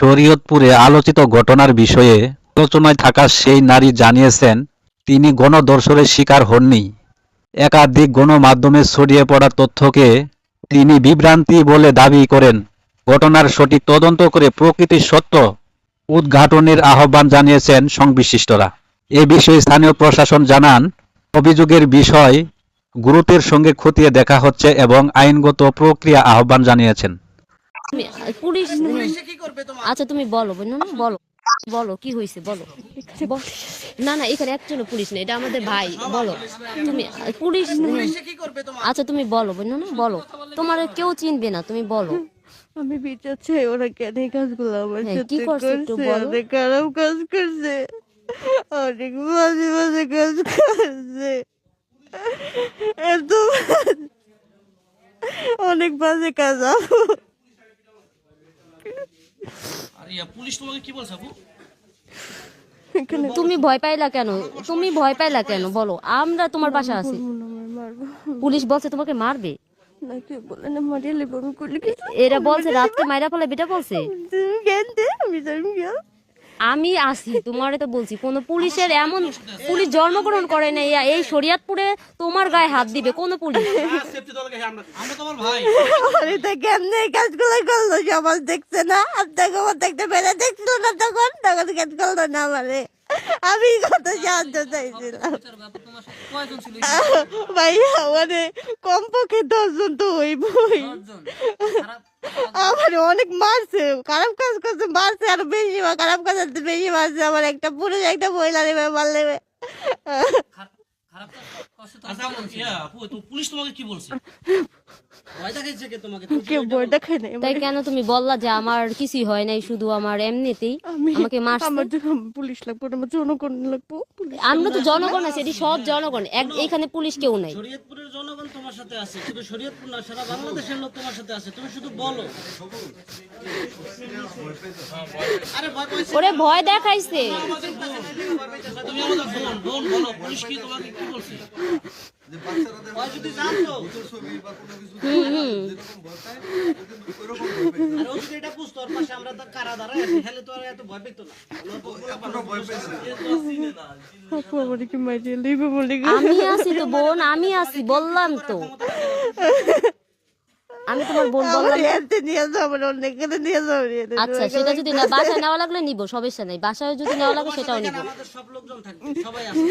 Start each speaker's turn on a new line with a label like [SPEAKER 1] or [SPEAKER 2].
[SPEAKER 1] শরীয়তপুরে আলোচিত ঘটনার বিষয়ে আলোচনায় থাকা সেই নারী জানিয়েছেন তিনি গণধর্ষণের শিকার হননি। একাধিক গণমাধ্যমে ছড়িয়ে পড়া তথ্যকে তিনি বিভ্রান্তি বলে দাবি করেন। ঘটনার সঠিক তদন্ত করে প্রকৃত সত্য উদ্ঘাটনের আহ্বান জানিয়েছেন সংশ্লিষ্টরা। এ বিষয়ে স্থানীয় প্রশাসন জানান, অভিযোগের বিষয় গুরুত্বের সঙ্গে খতিয়ে দেখা হচ্ছে এবং আইনগত প্রক্রিয়া আহ্বান জানিয়েছেন।
[SPEAKER 2] পুলিশ আচ্ছা তুমি বলো বলো বলো কি হয়েছে বলো। না না এখানে একজনও পুলিশ নেই, এটা আমাদের ভাই। বলো তুমি পুলিশ আচ্ছা তুমি বলো বলো, তোমার কেউ চিনবে না, তুমি বলো।
[SPEAKER 3] আমি বিচার চাই, ওরা কেন এই কাজগুলো আমার
[SPEAKER 2] কি
[SPEAKER 3] সাথে
[SPEAKER 2] করছে একটু
[SPEAKER 3] করছে?
[SPEAKER 2] বলো।
[SPEAKER 3] অনেক খারাপ কাজ করছে, অনেক বাজে বাজে কাজ করছে, এত অনেক বাজে কাজ।
[SPEAKER 4] পুলিশ তোমাকে কি বলছে আপু?
[SPEAKER 2] তুমি ভয় পাইলা কেন? তুমি ভয় পাইলা কেন বলো, আমরা তোমার পাশে আছি। পুলিশ বলছে তোমাকে মারবে।
[SPEAKER 3] না কেউ বলে না মারিয়ে লেবো, আমি করলে কি?
[SPEAKER 2] এরা বলছে রাতকে মাইরা ফেলে, বেটা বলছে।
[SPEAKER 3] তুমি জ্ঞান দে, আমি জানি না।
[SPEAKER 2] আমি আসি তোমারে তো বলছি, কোন পুলিশের এমন পুলিশ জন্মগ্রহণ করে নাই এই শরীয়তপুরে তোমার গায়ে হাত দিবে কোন পুলিশ?
[SPEAKER 4] আমরা তোমার ভাই।
[SPEAKER 3] আরে তা কেমনে এই কাজগুলো করলো? সমাজ দেখছে না, আপনাকে আমার দেখতে পেরে দেখছিল না, তখন তখন কেন করলো না আমারে? আমি কত সাহায্য চাইছিলাম ভাইয়া, মানে কমপক্ষে 10 জন তো হইবই। আমার অনেক মারছে, খারাপ কাজ করছে, মারছে আরো বেশি, খারাপ কাজ বেশি মারছে। আমার একটা পুরুষ একটা মহিলা নেবে মারলে।
[SPEAKER 4] পুলিশ তোমাকে কি বলছে? ভয় দেখাইছে কে তোমাকে?
[SPEAKER 3] কেউ ভয় দেখায় নাই।
[SPEAKER 2] তাই কেন তুমি বললা যে আমার কিছুই হয় নাই, শুধু আমার এমনিতেই আমাকে মারছে?
[SPEAKER 3] আমার যখন পুলিশ লাগবো, আমার জনগণ লাগবো।
[SPEAKER 2] আমরা তো জনগণ আছে, এটি সব জনগণ, এখানে পুলিশ কেউ নাই।
[SPEAKER 4] শরীয়তপুরের জনগণ তোমার সাথে আছে, শুধু শরীয়তপুর না সারা বাংলাদেশের লোক তোমার সাথে আছে, তুমি শুধু বলো। আরে ভয় পাইছে,
[SPEAKER 2] ওরে ভয় দেখাইছে।
[SPEAKER 4] তুমি আমাদের বোন বলো, পুলিশ কি তোমাকে কি বলছে? ওই যদি জানতো, আর ও যদি এটা বুঝতো ওর পাশে আমরা তো কারা দাঁড়ায় আছি, তাহলে তো আর এত ভয় পেত না।
[SPEAKER 3] আপু আমারে কি মারিয়ে লইবে বলে?
[SPEAKER 2] আমি আছি তো বোন, আমি আছি, বললাম তো আমি তোমার বোন বললাম।
[SPEAKER 3] এতে নিয়ে যাও, আমার অনেক নিয়ে যাও।
[SPEAKER 2] আচ্ছা সেটা যদি না বাসায় নেওয়া লাগলে নিব, সমস্যা নাই, বাসায় যদি নেওয়া লাগে সেটাও নিব।
[SPEAKER 4] আমাদের সব লোকজন থাকবে, সবাই আছে।